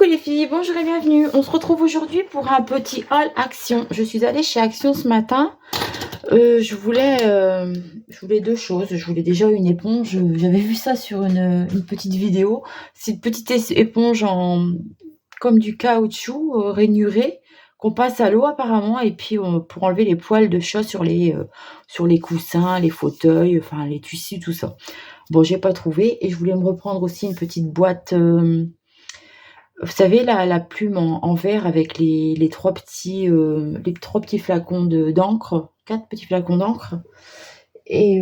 Coucou les filles, bonjour et bienvenue. On se retrouve aujourd'hui pour un petit haul Action. Je suis allée chez Action ce matin. Je voulais deux choses. Je voulais déjà une éponge. J'avais vu ça sur une petite vidéo. C'est une petite éponge comme du caoutchouc rainuré qu'on passe à l'eau apparemment. Et puis pour enlever les poils de chat sur les coussins, les fauteuils, enfin les tissus, tout ça. Bon, j'ai pas trouvé. Et je voulais me reprendre aussi une petite boîte... vous savez, la plume en verre avec les trois petits flacons d'encre, 4 petits flacons d'encre. Et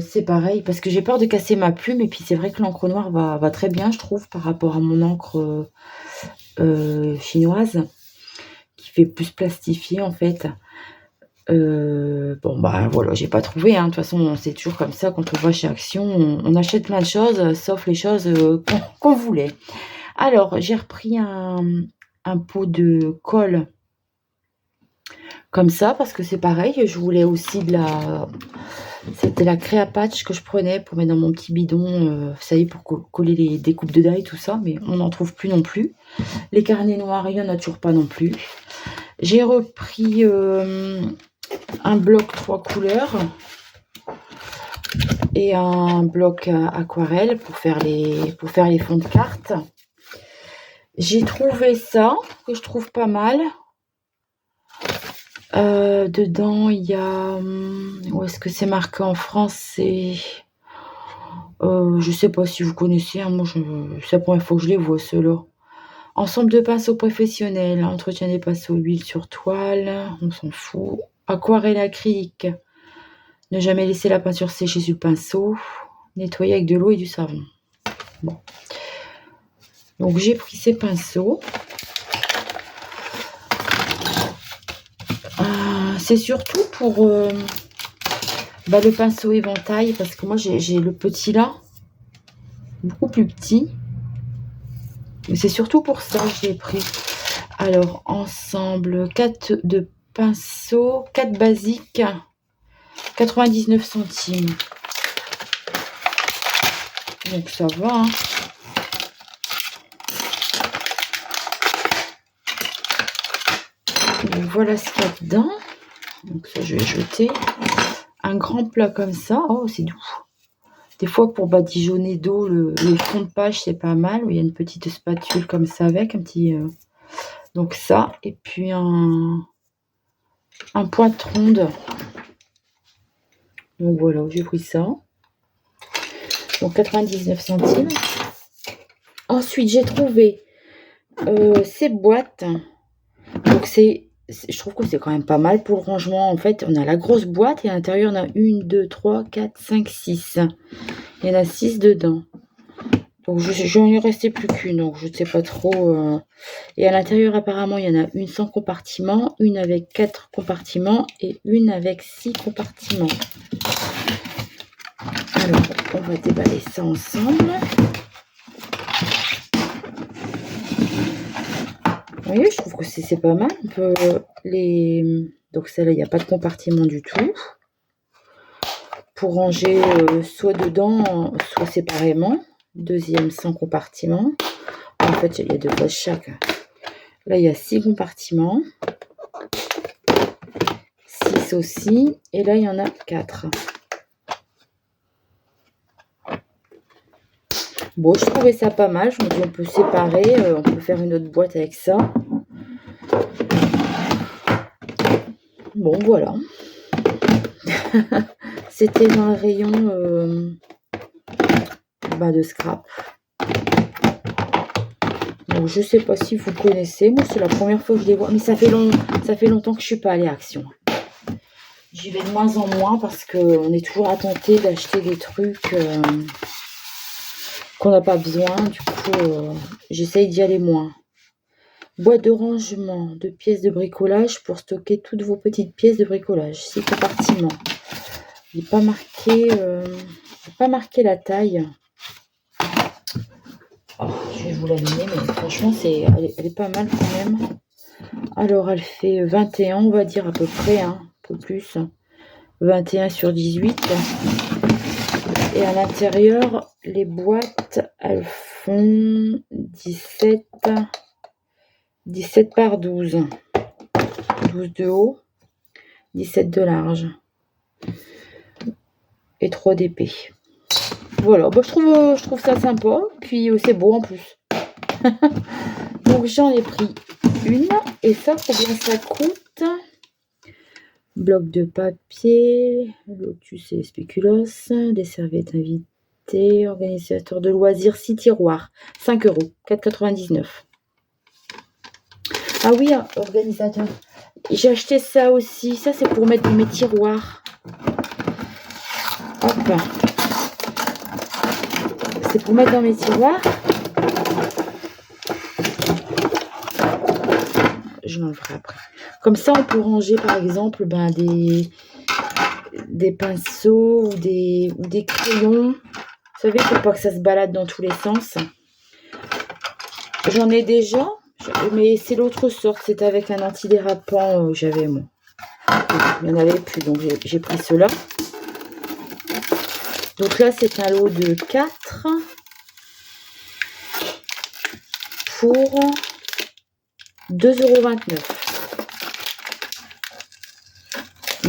c'est pareil, parce que j'ai peur de casser ma plume. Et puis c'est vrai que l'encre noire va très bien, je trouve, par rapport à mon encre chinoise, qui fait plus plastifié en fait. Bon bah voilà, j'ai pas trouvé, hein. De toute façon, c'est toujours comme ça quand on va chez Action, on achète plein de choses, sauf les choses qu'on voulait. Alors, j'ai repris un pot de colle comme ça, parce que c'est pareil, je voulais aussi c'était la Créa Patch que je prenais pour mettre dans mon petit bidon, vous savez, pour coller les découpes de die, tout ça, mais on n'en trouve plus non plus. Les carnets noirs, il n'y en a toujours pas non plus. J'ai repris un bloc 3 couleurs et un bloc aquarelle pour faire les fonds de cartes. J'ai trouvé ça, que je trouve pas mal. Dedans, il y a... où est-ce que c'est marqué en français? Je sais pas si vous connaissez, hein, moi, c'est la première fois que je les vois, ceux-là. Ensemble de pinceaux professionnels, entretien des pinceaux, huile sur toile, on s'en fout. Aquarelle acrylique, ne jamais laisser la peinture sécher sur le pinceau. Nettoyer avec de l'eau et du savon. Bon. Donc, j'ai pris ces pinceaux. C'est surtout pour le pinceau éventail, parce que moi j'ai le petit là, beaucoup plus petit, mais c'est surtout pour ça que je l'ai pris. Alors ensemble 4 de pinceaux, 4 basiques, 99 centimes. Donc ça va, hein. Donc voilà ce qu'il y a dedans. Donc ça je vais jeter. Un grand plat comme ça, oh c'est doux. Des fois, pour badigeonner d'eau, le fond de page, c'est pas mal. Il y a une petite spatule comme ça avec, un petit... donc ça, et puis un pointe ronde. Donc voilà, j'ai pris ça. Donc 99 centimes. Ensuite, j'ai trouvé ces boîtes. Donc je trouve que c'est quand même pas mal pour le rangement. En fait, on a la grosse boîte et à l'intérieur, on a 1, 2, 3, 4, 5, 6. Il y en a 6 dedans. Donc, j'en ai resté plus qu'une, donc je ne sais pas trop. Et à l'intérieur, apparemment, il y en a une sans compartiment, une avec 4 compartiments et une avec 6 compartiments. Alors, on va déballer ça ensemble. Vous voyez, je trouve que c'est pas mal. On peut donc celle-là, il n'y a pas de compartiment du tout. Pour ranger soit dedans, soit séparément. Deuxième sans compartiment. En fait, il y a 2 fois chaque. Là, il y a 6 compartiments. 6 aussi. Et là, il y en a 4. Bon, je trouvais ça pas mal. Je me dis, on peut séparer. On peut faire une autre boîte avec ça. Bon, voilà. C'était dans le rayon de scrap. Donc, je sais pas si vous connaissez. Moi, c'est la première fois que je les vois. Mais ça fait longtemps que je suis pas allée à Action. J'y vais de moins en moins parce qu'on est toujours tenté d'acheter des trucs qu'on n'a pas besoin. Du coup, j'essaye d'y aller moins. Boîte de rangement de pièces de bricolage pour stocker toutes vos petites pièces de bricolage. 6 compartiments. Il n'est pas marqué la taille. Oh, je vais vous l'allumer, mais franchement, elle est pas mal quand même. Alors, elle fait 21, on va dire à peu près, hein, un peu plus. 21 sur 18. Et à l'intérieur, les boîtes, elles font 17 17 par 12. 12 de haut, 17 de large. Et 3 d'épais. Voilà, bah, je trouve ça sympa. Puis c'est beau en plus. Donc j'en ai pris une. Et ça, combien ça coûte? Bloc de papier, lotus et spéculoos, des serviettes invitées, organisateur de loisirs, 6 tiroirs, 5 €, 4,99 €. Ah oui, organisateur. J'ai acheté ça aussi. Ça, c'est pour mettre dans mes tiroirs. Hop. C'est pour mettre dans mes tiroirs. Je l'enlèverai après. Comme ça, on peut ranger, par exemple, des pinceaux ou des crayons. Vous savez, pour pas que ça se balade dans tous les sens. J'en ai déjà, mais c'est l'autre sorte. C'est avec un antidérapant. J'avais moi. Il n'y en avait plus, donc j'ai pris cela. Donc là, c'est un lot de 4 pour 2,29 €.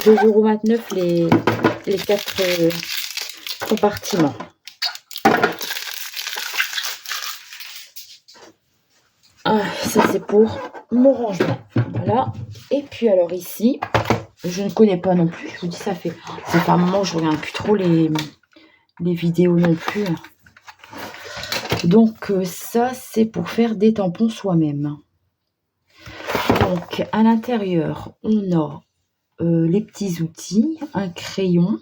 2,29 € les 4 compartiments. Ah, ça c'est pour mon rangement. Voilà. Et puis alors ici, je ne connais pas non plus. Je vous dis, ça fait un moment que je regarde plus trop les vidéos non plus. Donc ça, c'est pour faire des tampons soi-même. Donc à l'intérieur, on a les petits outils, un crayon.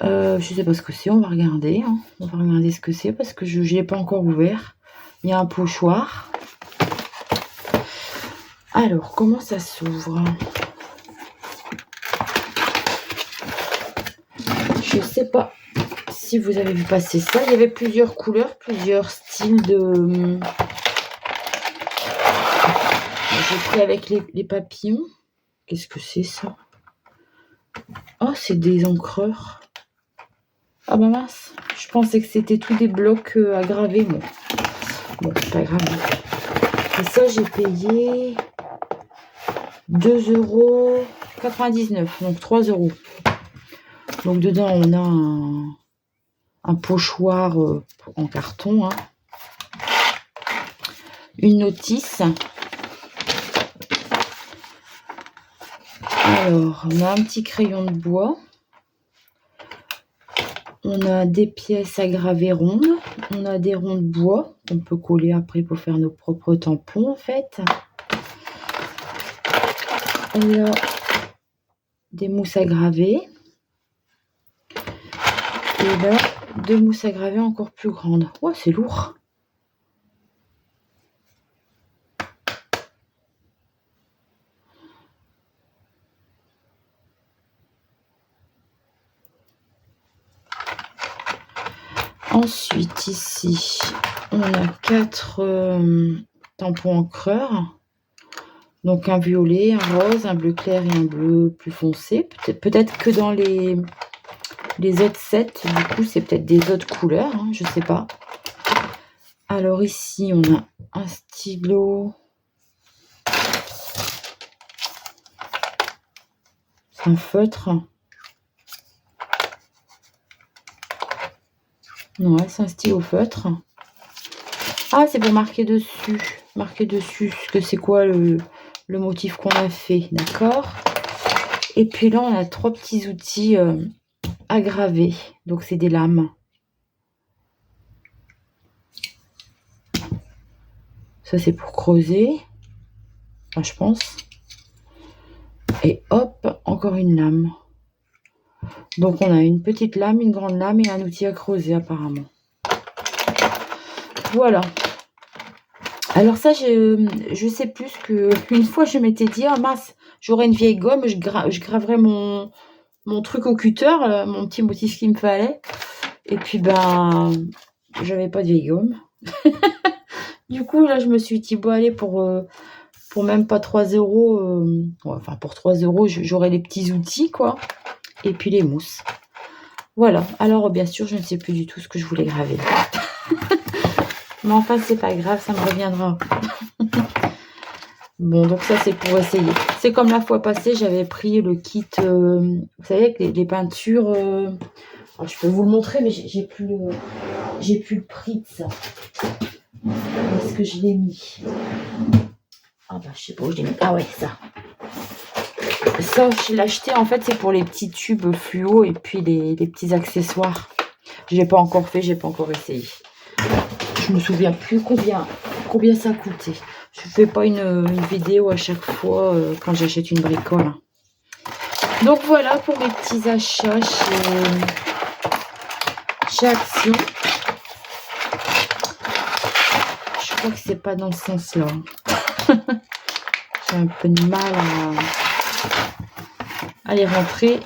Je sais pas ce que c'est, on va regarder. Hein. On va regarder ce que c'est parce que je ne l'ai pas encore ouvert. Il y a un pochoir. Alors, comment ça s'ouvre? Je ne sais pas si vous avez vu passer ça. Il y avait plusieurs couleurs, plusieurs styles de... J'ai pris avec les papillons. Qu'est-ce que c'est ça? Oh, c'est des encreurs. Ah bah mince, je pensais que c'était tous des blocs à graver. Bon, c'est pas grave. Et ça, j'ai payé 2,99 €, donc 3 €. Donc dedans, on a un pochoir en carton. Hein. Une notice. Alors, on a un petit crayon de bois. On a des pièces à graver rondes. On a des ronds de bois qu'on peut coller après pour faire nos propres tampons en fait. On a des mousses à graver. Et là, 2 mousses à graver encore plus grandes. Oh, c'est lourd. Ensuite, ici, on a 4 tampons encreurs. Donc, un violet, un rose, un bleu clair et un bleu plus foncé. Peut-être que dans les autres sets, du coup, c'est peut-être des autres couleurs. Hein, je ne sais pas. Alors, ici, on a un stylo. C'est un feutre. Ouais, c'est un stylo feutre. Ah, c'est pour marquer dessus. Marquer dessus ce que c'est quoi le motif qu'on a fait. D'accord. Et puis là, on a 3 petits outils à graver. Donc, c'est des lames. Ça, c'est pour creuser. Enfin, je pense. Et hop, encore une lame. Donc, on a une petite lame, une grande lame et un outil à creuser apparemment. Voilà. Alors ça, je sais plus qu'une fois, je m'étais dit, ah mince, j'aurais une vieille gomme, je graverais mon truc au cutter, mon petit motif qu'il me fallait. Et puis, ben, j'avais pas de vieille gomme. Du coup, là, je me suis dit, bon, allez, pour même pas 3 €, enfin, pour 3 €, j'aurai les petits outils, quoi. Et puis les mousses. Voilà. Alors, bien sûr, je ne sais plus du tout ce que je voulais graver. Mais enfin, c'est pas grave, ça me reviendra. Bon, donc ça, c'est pour essayer. C'est comme la fois passée, j'avais pris le kit, vous savez, avec les peintures. Alors, je peux vous le montrer, mais j'ai plus le prix de ça. Où est-ce que je l'ai mis? Ah bah, je sais pas où je l'ai mis. Ah ouais, ça. Ça, je l'ai acheté, en fait, c'est pour les petits tubes fluo et puis les petits accessoires. Je l'ai pas encore fait, j'ai pas encore essayé. Je me souviens plus combien ça coûtait. Je fais pas une vidéo à chaque fois quand j'achète une bricole. Donc voilà pour mes petits achats chez Action. Je crois que c'est pas dans ce sens-là. J'ai un peu de mal à les rentrer.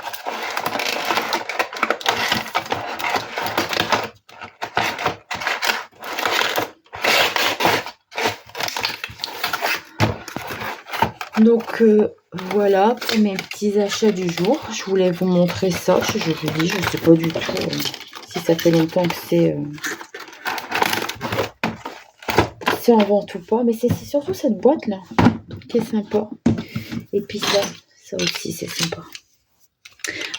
Donc voilà pour mes petits achats du jour. Je voulais vous montrer ça. Je vous dis, je ne sais pas du tout si ça fait longtemps que c'est en vente ou pas. Mais c'est surtout cette boîte là qui est sympa. Et puis ça aussi c'est sympa.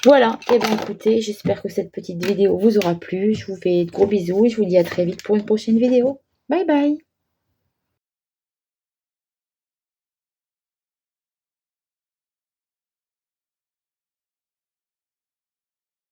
Voilà, et bien écoutez, j'espère que cette petite vidéo vous aura plu. Je vous fais de gros bisous et je vous dis à très vite pour une prochaine vidéo. Bye bye.